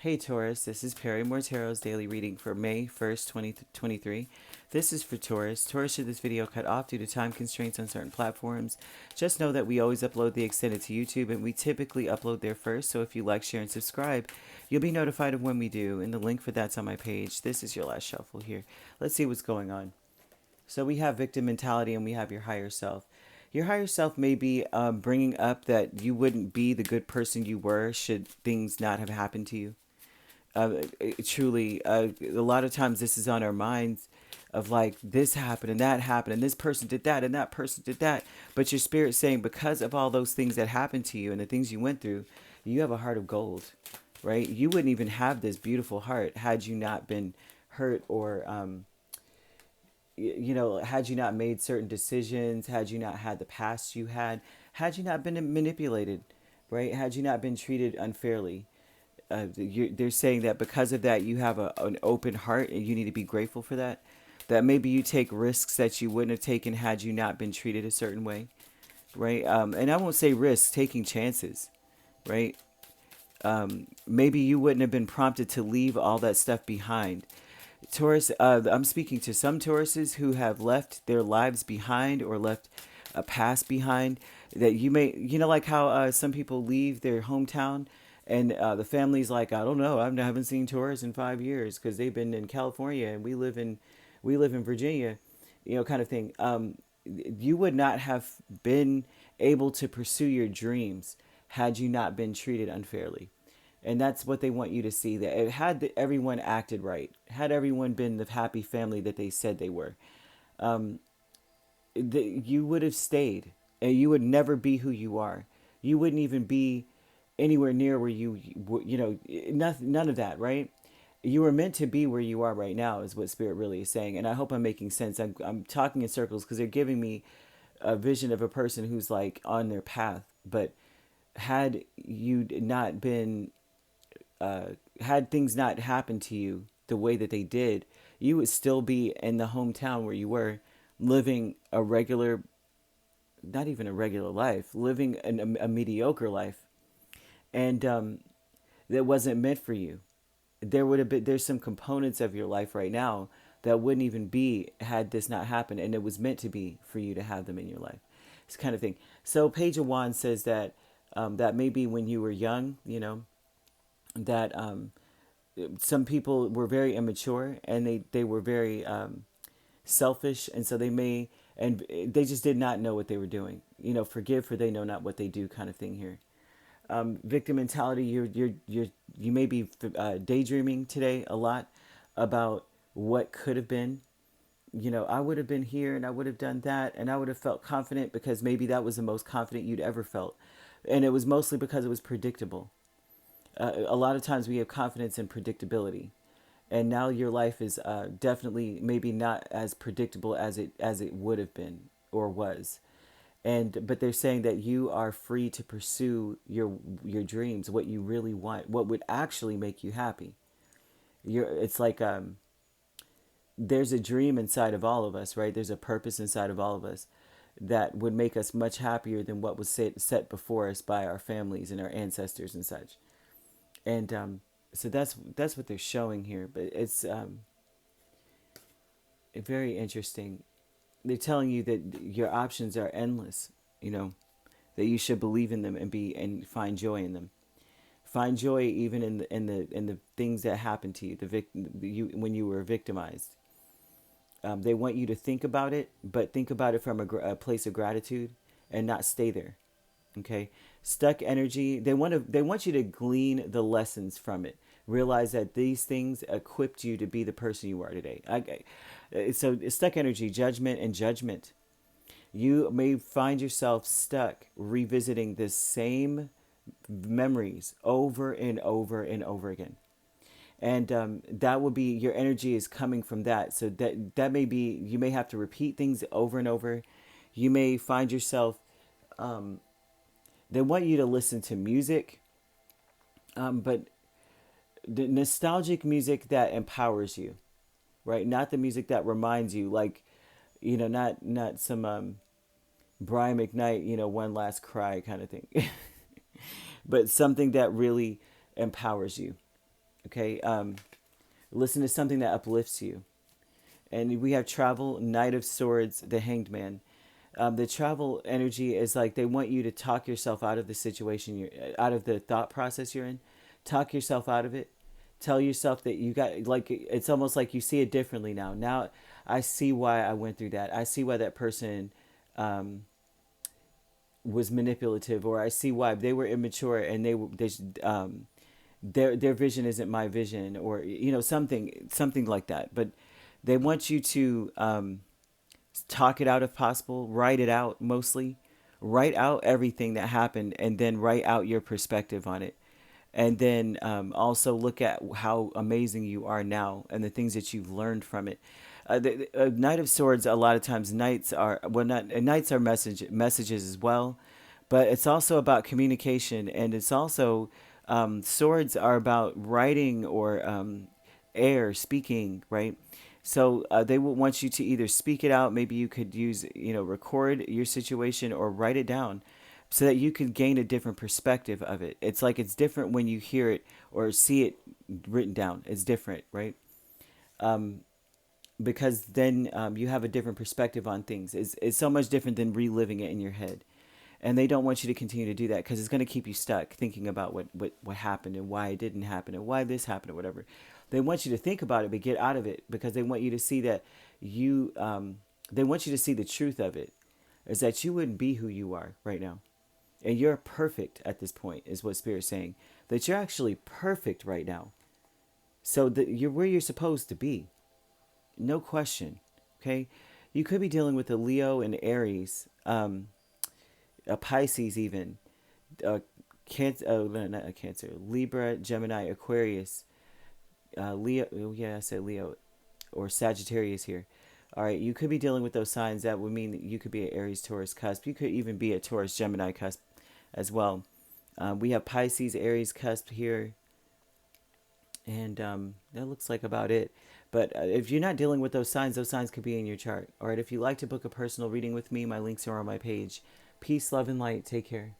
Hey Taurus, this is Perrymore Tarot's daily reading for May 1st, 2023. This is for Taurus. Taurus, should this video cut off due to time constraints on certain platforms, just know that we always upload the extended to YouTube and we typically upload there first. So if you like, share, and subscribe, you'll be notified of when we do. And the link for that's on my page. This is your last shuffle here. Let's see what's going on. So we have victim mentality and we have your higher self. Your higher self may be bringing up that you wouldn't be the good person you were should things not have happened to you. Truly, a lot of times this is on our minds of like, this happened and this person did that and that person did that. But your spirit's saying, because of all those things that happened to you and the things you went through, you have a heart of gold, right? You wouldn't even have this beautiful heart had you not been hurt or, had you not made certain decisions, had you not had the past you had you not been manipulated, right? Had you not been treated unfairly. They're saying that because of that, you have an open heart and you need to be grateful for that. That maybe you take risks that you wouldn't have taken had you not been treated a certain way, right? And I won't say risks, taking chances, right? Maybe you wouldn't have been prompted to leave all that stuff behind. Taurus, I'm speaking to some Tauruses who have left their lives behind or left a past behind that you may, like how some people leave their hometown and the family's like, I don't know, I haven't seen Taurus in 5 years because they've been in California and we live in Virginia, kind of thing. You would not have been able to pursue your dreams had you not been treated unfairly. And that's what they want you to see, that it had everyone acted right, had everyone been the happy family that they said they were, you would have stayed and you would never be who you are. You wouldn't even be anywhere near where none of that, right? You were meant to be where you are right now is what spirit really is saying. And I hope I'm making sense. I'm talking in circles because they're giving me a vision of a person who's like on their path. But had you not been, had things not happened to you the way that they did, you would still be in the hometown where you were, living a regular, not even a regular life, living a mediocre life. And that wasn't meant for you. There's some components of your life right now that wouldn't even be had this not happened, and it was meant to be for you to have them in your life. This kind of thing. So Page of Wands says that that maybe when you were young, that some people were very immature and they were very selfish, and so they just did not know what they were doing. Forgive for they know not what they do, kind of thing here. Victim mentality, you may be daydreaming today a lot about what could have been. I would have been here and I would have done that and I would have felt confident because maybe that was the most confident you'd ever felt. And it was mostly because it was predictable. A lot of times we have confidence in predictability. And now your life is definitely maybe not as predictable as it would have been or was. But they're saying that you are free to pursue your dreams, what you really want, what would actually make you happy. It's like there's a dream inside of all of us, right? There's a purpose inside of all of us that would make us much happier than what was set before us by our families and our ancestors and such. And so that's what they're showing here. But it's very interesting. They're telling you that your options are endless, that you should believe in them and find joy in them. Find joy even in the things that happened to you, when you were victimized. They want you to think about it, but think about it from a place of gratitude and not stay there. Okay, stuck energy. They want you to glean the lessons from it. Realize that these things equipped you to be the person you are today. So stuck energy, judgment and judgment. You may find yourself stuck revisiting the same memories over and over and over again. And that will be, your energy is coming from that. So that may be, you may have to repeat things over and over. You may find yourself, they want you to listen to music, but the nostalgic music that empowers you, right? Not the music that reminds you, like, not some Brian McKnight, one last cry kind of thing, but something that really empowers you. Okay. Listen to something that uplifts you. And we have travel, Knight of Swords, the Hanged Man. The travel energy is like they want you to talk yourself out of the situation, out of the thought process you're in. Talk yourself out of it. Tell yourself that you got, like, it's almost like you see it differently now. Now I see why I went through that. I see why that person um, was manipulative, or I see why they were immature and their vision isn't my vision, or something like that. But they want you to talk it out if possible, write it out mostly, write out everything that happened, and then write out your perspective on it. And then also look at how amazing you are now and the things that you've learned from it. The Knight of Swords, a lot of times knights are, well, not knights are messages as well, but it's also about communication, and it's also swords are about writing, or air, speaking, right? So they will want you to either speak it out. Maybe you could use, record your situation or write it down so that you can gain a different perspective of it. It's like it's different when you hear it or see it written down. It's different, right? Because then you have a different perspective on things. It's so much different than reliving it in your head. And they don't want you to continue to do that because it's going to keep you stuck thinking about what happened and why it didn't happen and why this happened or whatever. They want you to think about it, but get out of it, because they want you to see that they want you to see the truth of it, is that you wouldn't be who you are right now. And you're perfect at this point, is what Spirit's saying. That you're actually perfect right now. So that you're where you're supposed to be. No question. Okay? You could be dealing with a Leo and Aries, a Pisces even, Cancer, not a Cancer, Libra, Gemini, Aquarius, Leo. Oh yeah, I said Leo, or Sagittarius here. All right, you could be dealing with those signs. That would mean that you could be an Aries, Taurus cusp. You could even be a Taurus, Gemini cusp as well. We have Pisces, Aries cusp here, and that looks like about it. But if you're not dealing with those signs could be in your chart. All right, if you'd like to book a personal reading with me, my links are on my page. Peace, love, and light. Take care.